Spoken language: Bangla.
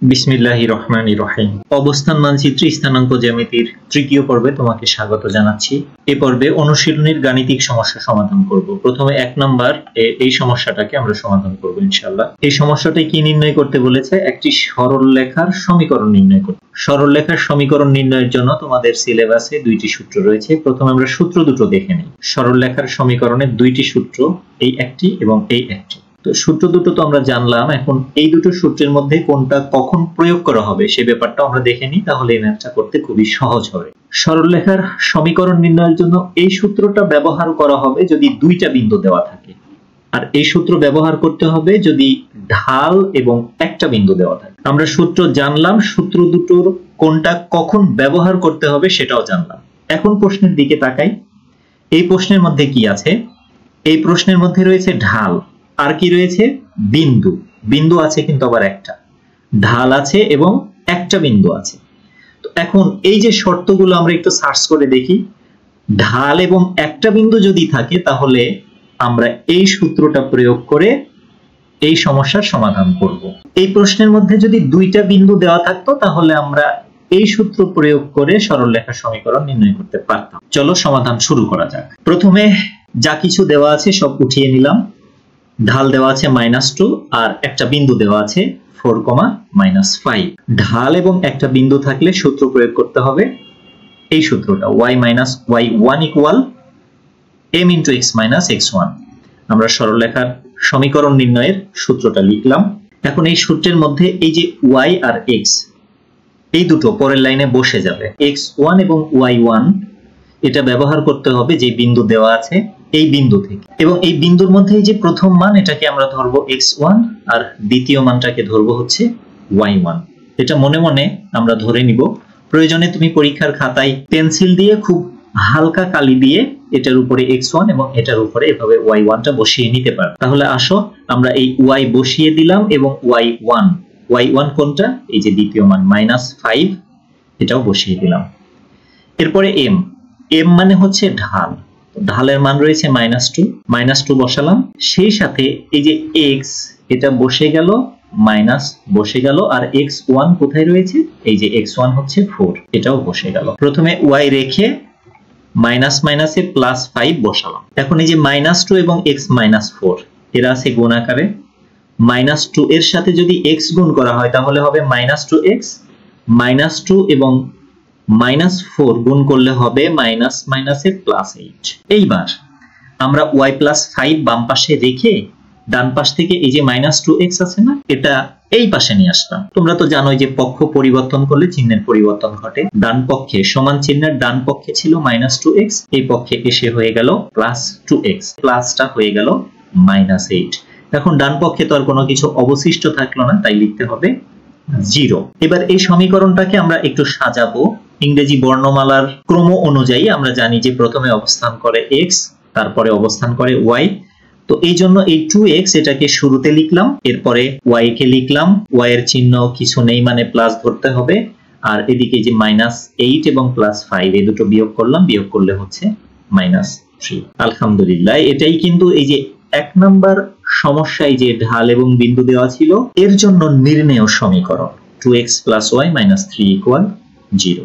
বিসমিল্লাহির রহমানির রহিম। অবস্থান মানচিত্রে স্থানাঙ্ক জ্যামিতির তৃতীয় পর্বে তোমাকে স্বাগত জানাচ্ছি। এই পর্বে অনুশীলনীর গাণিতিক সমস্যা সমাধান করব। প্রথমে 1 নাম্বার এই সমস্যাটাকে আমরা সমাধান করব ইনশাআল্লাহ। এই সমস্যাটা কি নির্ণয় করতে বলেছে? একটি সরল লেখার সমীকরণ নির্ণয় করতে। সরল লেখার সমীকরণ নির্ণয়ের জন্য তোমাদের সিলেবাসে দুইটি সূত্র রয়েছে। প্রথমে আমরা সূত্র দুটো দেখে নিই। সরল লেখার সমীকরণের দুইটি সূত্র, এই একটি এবং এই একটি। তো সূত্র দুটো তো আমরা জানলাম, এখন এই দুটো সূত্রের মধ্যে কোনটা কখন প্রয়োগ করা হবে সে ব্যাপারটা আমরা দেখে নিই, তাহলে এই ম্যাথটা করতে খুবই সহজ হবে। সরল লেখার সমীকরণ নির্ণয়ের জন্য এই সূত্রটা ব্যবহার করা হবে যদি দুইটা বিন্দু দেওয়া থাকে, আর এই সূত্র ব্যবহার করতে হবে যদি ঢাল এবং একটা বিন্দু দেওয়া থাকে। আমরা সূত্র জানলাম, সূত্র দুটোর কোনটা কখন ব্যবহার করতে হবে সেটাও জানলাম। এখন প্রশ্নের দিকে তাকাই। এই প্রশ্নের মধ্যে কি আছে? এই প্রশ্নের মধ্যে রয়েছে ঢাল, আর কি রয়েছে? বিন্দু। বিন্দু আছে কিন্তু আবার একটা, ঢাল আছে এবং একটা বিন্দু আছে। তো এখন এই যে শর্তগুলো আমরা একটু সার্চ করে দেখি। ঢাল এবং একটা বিন্দু যদি থাকে তাহলে আমরা এই সূত্রটা প্রয়োগ করে এই সমস্যার সমাধান করব। এই প্রশ্নের মধ্যে যদি দুইটা বিন্দু দেওয়া থাকতো তাহলে আমরা এই সূত্র প্রয়োগ করে সরল লেখার সমীকরণ নির্ণয় করতে পারতাম। চলো সমাধান শুরু করা যাক। প্রথমে যা কিছু দেওয়া আছে সব উঠিয়ে নিলাম। ঢাল দেওয়া আছে -2 আর একটা বিন্দু দেওয়া আছে 4, -5। ঢাল এবং একটা বিন্দু থাকলে সূত্র প্রয়োগ করতে হবে এই সূত্রটা, y - y1 = m × x - x1। আমরা সরলরেখার সমীকরণ নির্ণয়ের সূত্রটা লিখলাম। এখন এই সূত্রের মধ্যে এই যে y আর x এই দুটো পরের লাইনে বসে যাবে। x1 এবং y1 এটা ব্যবহার করতে হবে যে বিন্দু দেওয়া আছে এই বিন্দু থেকে, এবং এই বিন্দুর মধ্যে এই যে প্রথম মান এটাকে আমরা ধরবো x1 আর দ্বিতীয় মানটাকে ধরবো হচ্ছে y1। এটা মনে মনে আমরা ধরে নিব। প্রয়োজনে তুমি পরীক্ষার খাতায় পেন্সিল দিয়ে খুব হালকা কালি দিয়ে এটার উপরে x1 এবং এটার উপরে এভাবে y1টা বসিয়ে নিতে পারো। তাহলে আসো আমরা এই y বসিয়ে দিলাম এবং y1 কোনটা? এই যে দ্বিতীয় মান -5, এটাও বসিয়ে দিলাম। এরপরে m মানে হচ্ছে ঢাল, ঢালের মান রয়েছে -2 বসালাম। সেই সাথে এই যে x এটা বসে গেল, মাইনাস বসে গেল, আর x1 কোথায় রয়েছে? এই যে x1 হচ্ছে 4, এটাও বসে গেল। প্রথমে y রেখে মাইনাস মাইনাসে +5 বসালাম। এখন এই যে -2 এবং x -4 এরা আছে গুণ আকারে। -2 এর সাথে যদি x গুণ করা হয় তাহলে হবে -2x, -2 এবং -4 গুণ করলে হবে -8। এইবার আমরা y + 5 বাম পাশে রেখে ডান পাশ থেকে এই যে -2x আছে না, এটা এই পাশে নিয়ে আসলাম। তোমরা তো জানোই যে পক্ষ পরিবর্তন করলে চিহ্নের পরিবর্তন ঘটে। ডান পক্ষে সমান চিহ্নের ডান পক্ষে ছিল -2x, এই পক্ষে এসে হয়ে গেল +2x, প্লাসটা হয়ে গেল -8। এখন ডান পক্ষে তো আর কোনো কিছু অবশিষ্ট থাকলো না, তাই লিখতে হবে 0। এবার এই সমীকরণটাকে আমরা একটু সাজাবো ইংরেজি বর্ণমালার ক্রম অনুযায়ী। আমরা জানি যে প্রথমে অবস্থান করে x, তারপরে অবস্থান করে y। তো এই জন্য এই 2x এটাকে শুরুতে লিখলাম, এরপরে y কে লিখলাম। y এর চিহ্ন কিছু নেই মানে প্লাস ধরতে হবে, আর এদিকে যে -8 এবং +5 এই দুটো বিয়োগ করলাম, বিয়োগ করলে হচ্ছে -3। আলহামদুলিল্লাহ, এটাই কিন্তু এই যে 1 নাম্বার সমস্যায় যে ঢাল এবং বিন্দু দেওয়া ছিল এর জন্য নির্ণেয় সমীকরণ 2x + y - 3 = 0।